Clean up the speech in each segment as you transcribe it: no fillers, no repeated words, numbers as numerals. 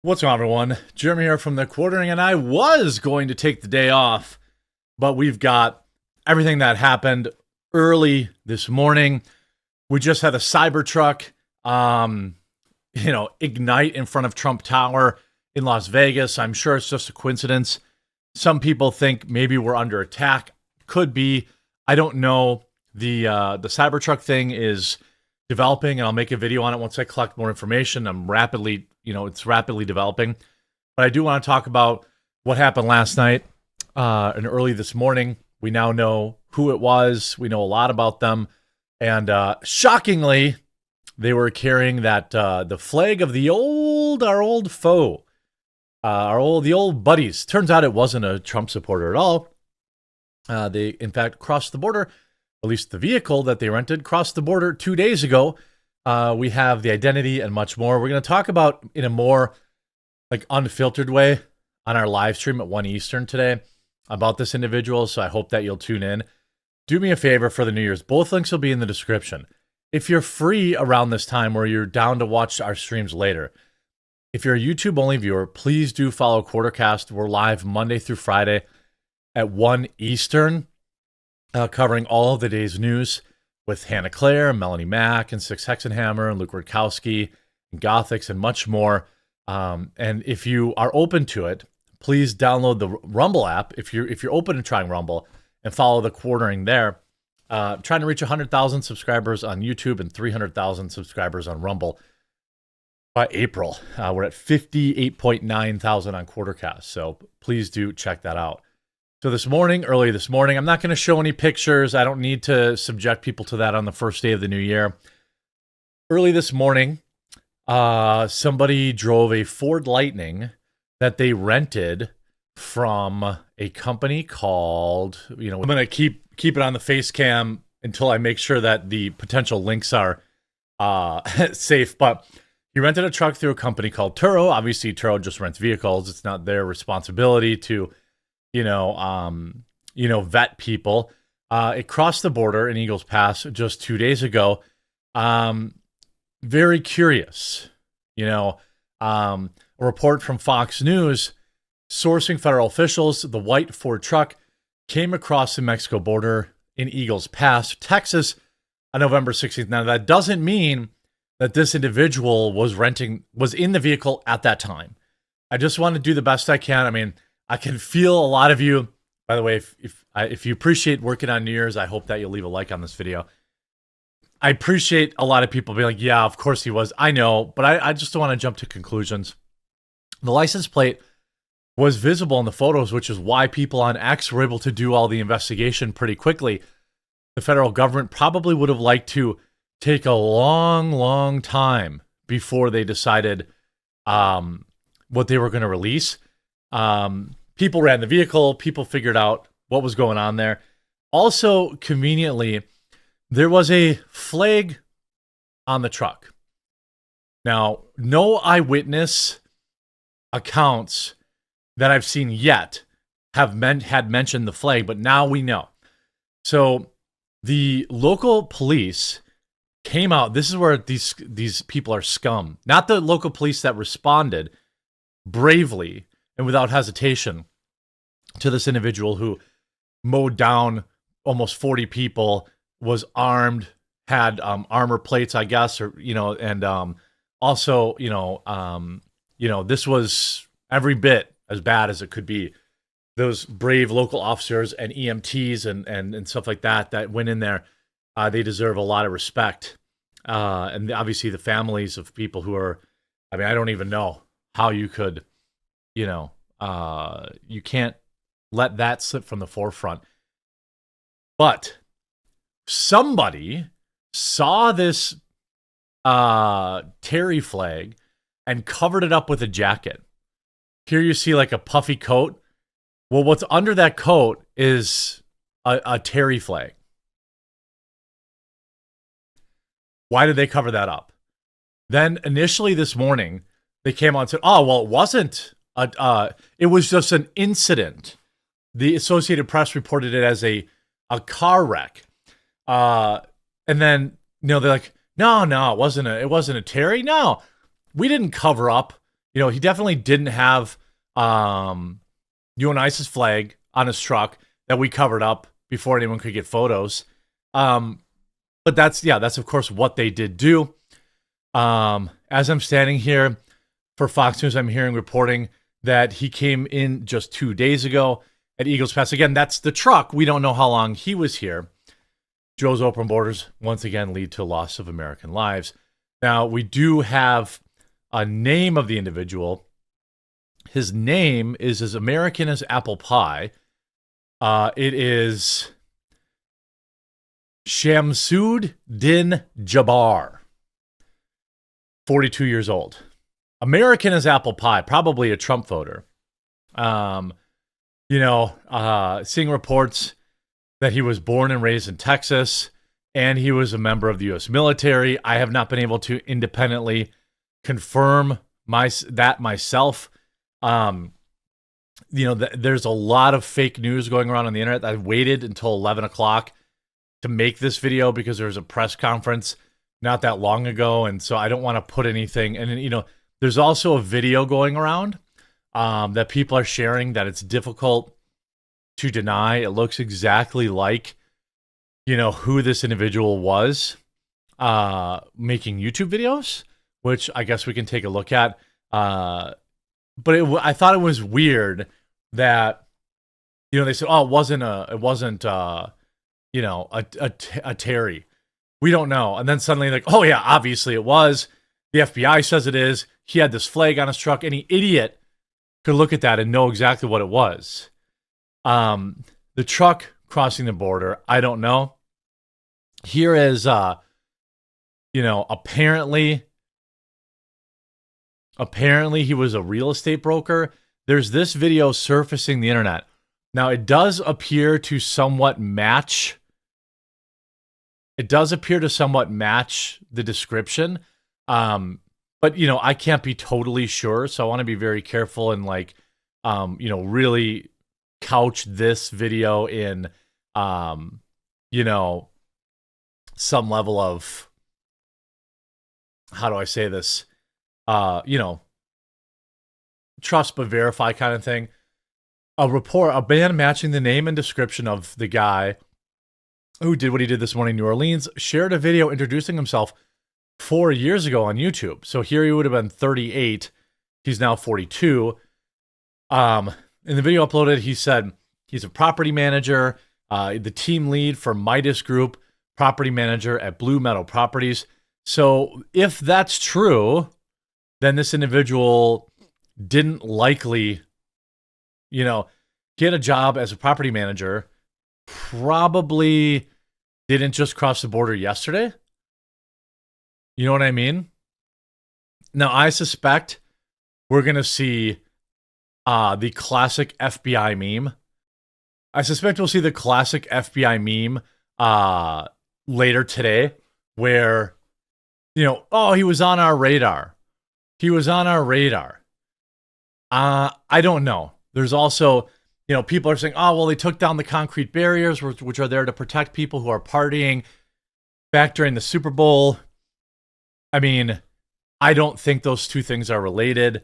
What's going on, everyone? Jeremy here from the Quartering, and I was going to take the day off, but we've got everything that happened early this morning. We just had a Cybertruck, ignite in front of Trump Tower in Las Vegas. I'm sure it's just a coincidence. Some people think maybe we're under attack. Could be. I don't know. The Cybertruck thing is developing, and I'll make a video on it once I collect more information. It's rapidly developing. But I do want to talk about what happened last night and early this morning. We now know who it was. We know a lot about them. And shockingly, they were carrying that the flag of our old foe, the old buddies. Turns out it wasn't a Trump supporter at all. They, in fact, crossed the border. At least the vehicle that they rented crossed the border 2 days ago. We have the identity and much more. We're going to talk about in a more unfiltered way on our live stream at 1 Eastern today about this individual. So I hope that you'll tune in. Do me a favor for the New Year's. Both links will be in the description. If you're free around this time or you're down to watch our streams later, if you're a YouTube only viewer, please do follow Quartercast. We're live Monday through Friday at 1 Eastern. Covering all of the day's news with Hannah Claire, Melanie Mack, and Six Hexenhammer, and Luke Rutkowski, and Gothics, and much more. And if you are open to it, please download the Rumble app if you're open to trying Rumble and follow the Quartering there. Trying to reach 100,000 subscribers on YouTube and 300,000 subscribers on Rumble by April. We're at 58.9 thousand on Quartercast, so please do check that out. So early this morning, I'm not going to show any pictures. I don't need to subject people to that on the first day of the new year. Early this morning, somebody drove a Ford Lightning that they rented from a company called, I'm going to keep it on the face cam until I make sure that the potential links are safe. But he rented a truck through a company called Turo. Obviously, Turo just rents vehicles. It's not their responsibility to vet people. It crossed the border in Eagles Pass just 2 days ago. Very curious, a report from Fox News sourcing federal officials. The white Ford truck came across the Mexico border in Eagles Pass, Texas on November 16th. Now, that doesn't mean that this individual was in the vehicle at that time. I just want to do the best I can. I mean, I can feel a lot of you. By the way, if you appreciate working on New Year's, I hope that you'll leave a like on this video. I appreciate a lot of people being like, yeah, of course he was. I know, but I just don't want to jump to conclusions. The license plate was visible in the photos, which is why people on X were able to do all the investigation pretty quickly. The federal government probably would have liked to take a long, long time before they decided what they were going to release. People ran the vehicle. People figured out what was going on there. Also, conveniently, there was a flag on the truck. Now, no eyewitness accounts that I've seen yet had mentioned the flag, but now we know. So the local police came out. This is where these people are scum. Not the local police that responded bravely and without hesitation to this individual who mowed down almost 40 people, was armed, had armor plates, I guess, also, this was every bit as bad as it could be. Those brave local officers and EMTs and stuff like that went in there, they deserve a lot of respect. And obviously the families of people who are, I don't even know how you could, you can't let that slip from the forefront. But somebody saw this Terry flag and covered it up with a jacket. Here you see like a puffy coat. Well, what's under that coat is a Terry flag. Why did they cover that up? Then initially this morning, they came on and said, oh, well, it wasn't. It was just an incident. The Associated Press reported it as a car wreck. And then, they're like, no, it wasn't a Terry. No, we didn't cover up, he definitely didn't have UNICE's flag on his truck that we covered up before anyone could get photos. But that's of course what they did do. As I'm standing here for Fox News, I'm hearing reporting that he came in just 2 days ago at Eagles Pass. Again, that's the truck. We don't know how long he was here. Joe's open borders once again lead to loss of American lives. Now, we do have a name of the individual. His name is as American as apple pie. It is Shamsud Din Jabbar, 42 years old. American as apple pie, probably a Trump voter. Seeing reports that he was born and raised in Texas, and he was a member of the U.S. military. I have not been able to independently confirm that myself. There's a lot of fake news going around on the internet. I waited until 11 o'clock to make this video because there was a press conference not that long ago, and so I don't want to put anything. And there's also a video going around that people are sharing that it's difficult to deny. It looks exactly like, who this individual was making YouTube videos, which I guess we can take a look at. But I thought it was weird that, they said, oh, it wasn't a Terry. We don't know. And then suddenly like, oh yeah, obviously it was. The FBI says it is. He had this flag on his truck. Any idiot could look at that and know exactly what it was. The truck crossing the border, I don't know. Here is, apparently he was a real estate broker. There's this video surfacing the internet. Now, it does appear to somewhat match the description. But, I can't be totally sure. So I want to be very careful and really couch this video in, some level of, how do I say this? Trust but verify kind of thing. A band matching the name and description of the guy who did what he did this morning in New Orleans shared a video introducing himself 4 years ago on YouTube. So here he would have been 38. He's now 42. In the video uploaded, he said he's a property manager, the team lead for Midas Group, property manager at Blue Meadow Properties. So if that's true, then this individual didn't likely, get a job as a property manager. Probably didn't just cross the border yesterday. You know what I mean? Now, I suspect we're going to see the classic FBI meme. I suspect we'll see the classic FBI meme later today where, oh, he was on our radar. He was on our radar. I don't know. There's also, people are saying, oh, well, they took down the concrete barriers, which are there to protect people who are partying back during the Super Bowl. I mean, I don't think those two things are related.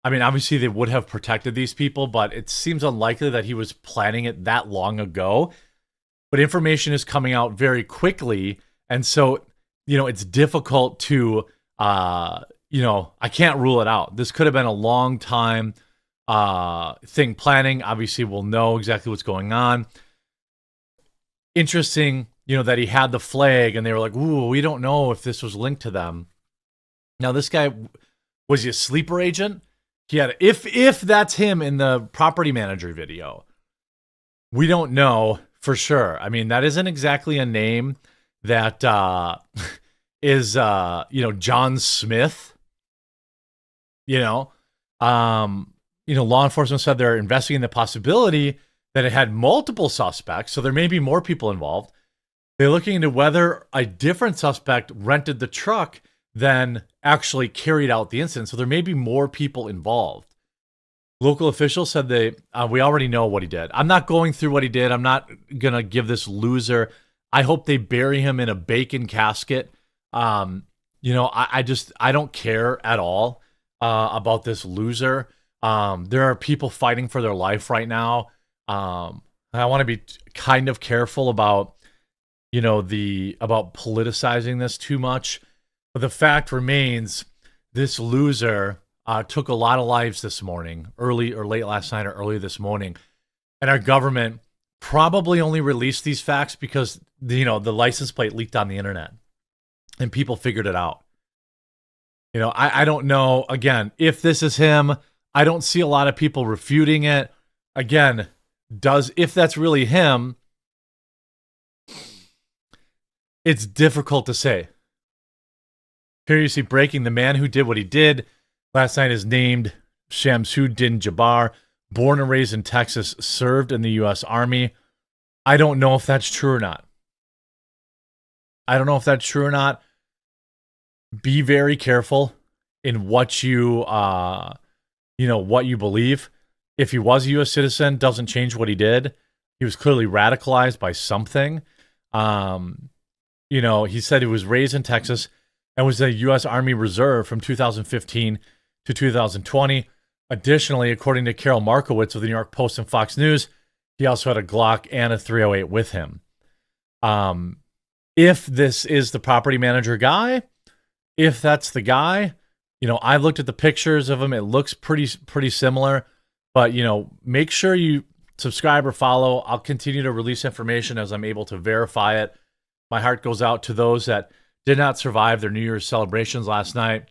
I mean, obviously they would have protected these people, but it seems unlikely that he was planning it that long ago. But information is coming out very quickly. And so, it's difficult to, I can't rule it out. This could have been a long time thing planning. Obviously, we'll know exactly what's going on. Interesting, that he had the flag and they were like, ooh, we don't know if this was linked to them. Now, this guy, was he a sleeper agent? He had, if that's him in the property manager video, we don't know for sure. I mean, that isn't exactly a name that is, John Smith. Law enforcement said they're investigating the possibility that it had multiple suspects, so there may be more people involved. They're looking into whether a different suspect rented the truck than actually carried out the incident, so there may be more people involved. Local officials said we already know what he did. I'm not going through what he did. I'm not going to give this loser. I hope they bury him in a bacon casket. I don't care at all. about this loser. There are people fighting for their life right now. I want to be kind of careful about, about politicizing this too much. But the fact remains, this loser took a lot of lives this morning, early or late last night or early this morning. And our government probably only released these facts because, the license plate leaked on the internet and people figured it out. I don't know, again, if this is him. I don't see a lot of people refuting it. Again, if that's really him, it's difficult to say. Here you see breaking: the man who did what he did last night is named Shamsuddin Jabbar, born and raised in Texas, served in the U.S. Army. I don't know if that's true or not. Be very careful in what you, what you believe. If he was a U.S. citizen, doesn't change what he did. He was clearly radicalized by something. He said he was raised in Texas and was a U.S. Army Reserve from 2015 to 2020. Additionally, according to Carol Markowitz of the New York Post and Fox News, he also had a Glock and a .308 with him. If this is the property manager guy, if that's the guy, I looked at the pictures of him. It looks pretty similar. But, make sure you subscribe or follow. I'll continue to release information as I'm able to verify it. My heart goes out to those that did not survive their New Year's celebrations last night.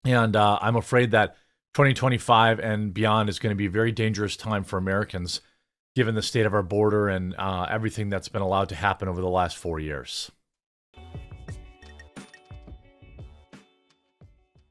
And I'm afraid that 2025 and beyond is going to be a very dangerous time for Americans, given the state of our border and everything that's been allowed to happen over the last 4 years.